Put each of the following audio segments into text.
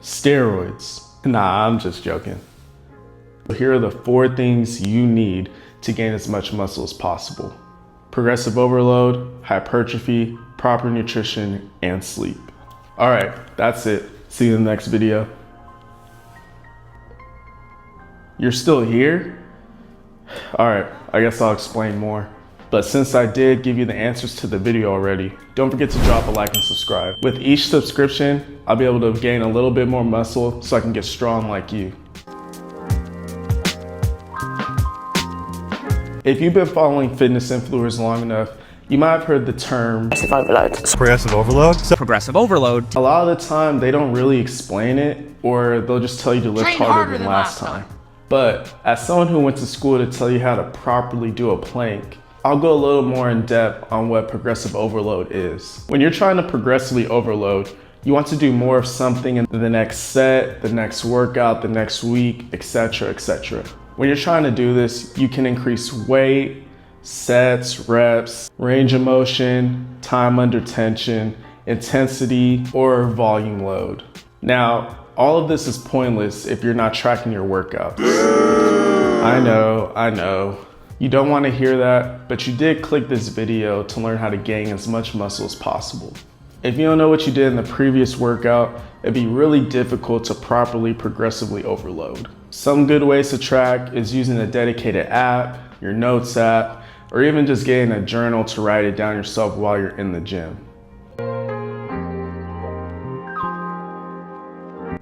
Steroids. Nah, I'm just joking. Here are the 4 things you need to gain as much muscle as possible: progressive overload, hypertrophy, proper nutrition, and sleep. All right, that's it. See you in the next video. You're still here? All right, I guess I'll explain more. But since I did give you the answers to the video already, don't forget to drop a like and subscribe. With each subscription, I'll be able to gain a little bit more muscle so I can get strong like you. If you've been following fitness influencers long enough, you might have heard the term progressive overload. Progressive overload? Progressive overload. A lot of the time, they don't really explain it, or they'll just tell you to lift harder than last time. But as someone who went to school to tell you how to properly do a plank, I'll go a little more in depth on what progressive overload is. When you're trying to progressively overload, you want to do more of something in the next set, the next workout, the next week, etc., etc. When you're trying to do this, you can increase weight, sets, reps, range of motion, time under tension, intensity, or volume load. Now, all of this is pointless if you're not tracking your workouts. I know. You don't want to hear that, but you did click this video to learn how to gain as much muscle as possible. If you don't know what you did in the previous workout, it'd be really difficult to properly progressively overload. Some good ways to track is using a dedicated app, your notes app, or even just getting a journal to write it down yourself while you're in the gym.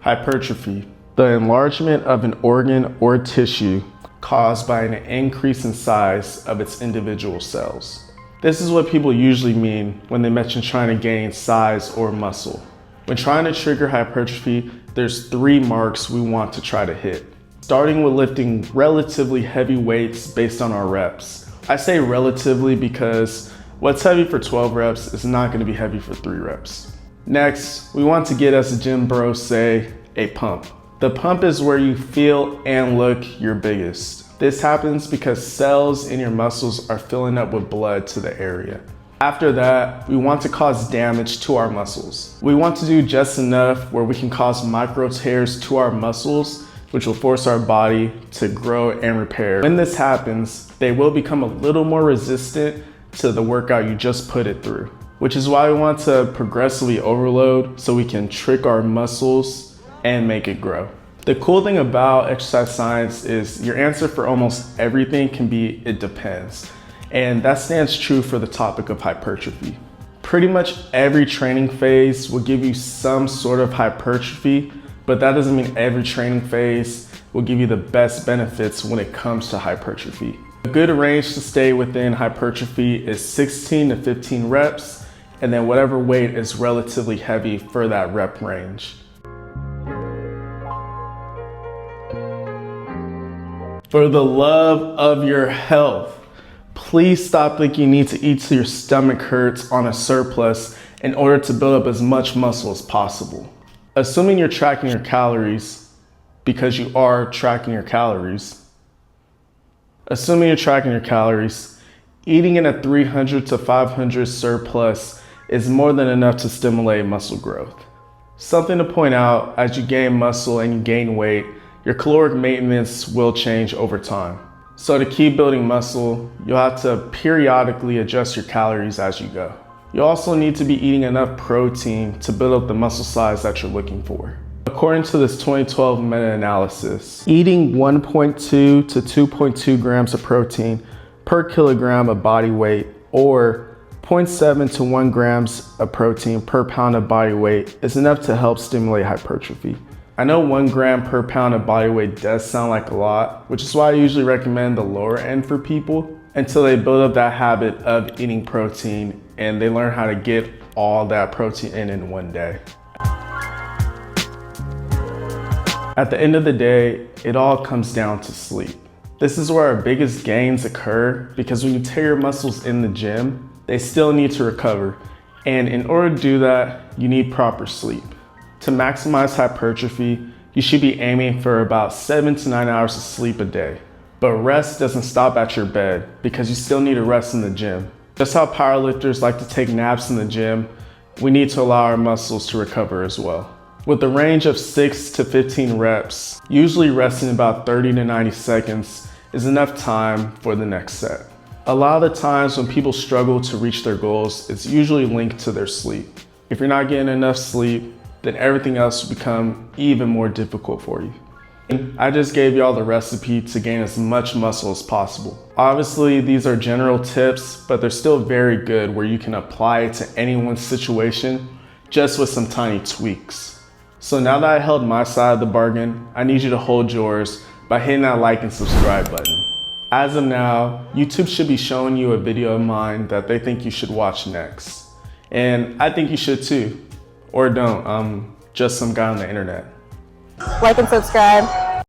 Hypertrophy, the enlargement of an organ or tissue caused by an increase in size of its individual cells. This is what people usually mean when they mention trying to gain size or muscle. When trying to trigger hypertrophy, there's 3 marks we want to try to hit. Starting with lifting relatively heavy weights based on our reps. I say relatively because what's heavy for 12 reps is not going to be heavy for 3 reps. Next, we want to get, as the gym bros say, a pump. The pump is where you feel and look your biggest. This happens because cells in your muscles are filling up with blood to the area. After that, we want to cause damage to our muscles. We want to do just enough where we can cause micro tears to our muscles, which will force our body to grow and repair. When this happens, they will become a little more resistant to the workout you just put it through, which is why we want to progressively overload so we can trick our muscles and make it grow. The cool thing about exercise science is your answer for almost everything can be it depends. And that stands true for the topic of hypertrophy. Pretty much every training phase will give you some sort of hypertrophy, but that doesn't mean every training phase will give you the best benefits when it comes to hypertrophy. A good range to stay within hypertrophy is 16 to 15 reps, and then whatever weight is relatively heavy for that rep range. For the love of your health, please stop thinking you need to eat till your stomach hurts on a surplus in order to build up as much muscle as possible. Assuming you're tracking your calories, because you are tracking your calories, eating in a 300 to 500 surplus is more than enough to stimulate muscle growth. Something to point out: as you gain muscle and you gain weight, your caloric maintenance will change over time. So to keep building muscle, you'll have to periodically adjust your calories as you go. You also need to be eating enough protein to build up the muscle size that you're looking for. According to this 2012 meta-analysis, eating 1.2 to 2.2 grams of protein per kilogram of body weight, or 0.7 to 1 grams of protein per pound of body weight, is enough to help stimulate hypertrophy. I know 1 gram per pound of body weight does sound like a lot, which is why I usually recommend the lower end for people until they build up that habit of eating protein and they learn how to get all that protein in one day. At the end of the day, it all comes down to sleep. This is where our biggest gains occur, because when you tear your muscles in the gym, they still need to recover. And in order to do that, you need proper sleep. To maximize hypertrophy, you should be aiming for about 7 to 9 hours of sleep a day. But rest doesn't stop at your bed, because you still need to rest in the gym. Just how powerlifters like to take naps in the gym, we need to allow our muscles to recover as well. with a range of 6 to 15 reps, usually resting about 30 to 90 seconds is enough time for the next set. A lot of the times when people struggle to reach their goals, it's usually linked to their sleep. If you're not getting enough sleep, then everything else will become even more difficult for you. I just gave y'all the recipe to gain as much muscle as possible. Obviously, these are general tips, but they're still very good where you can apply it to anyone's situation just with some tiny tweaks. So now that I held my side of the bargain, I need you to hold yours by hitting that like and subscribe button. As of now, YouTube should be showing you a video of mine that they think you should watch next. And I think you should too. Or don't, I'm just some guy on the internet. Like and subscribe.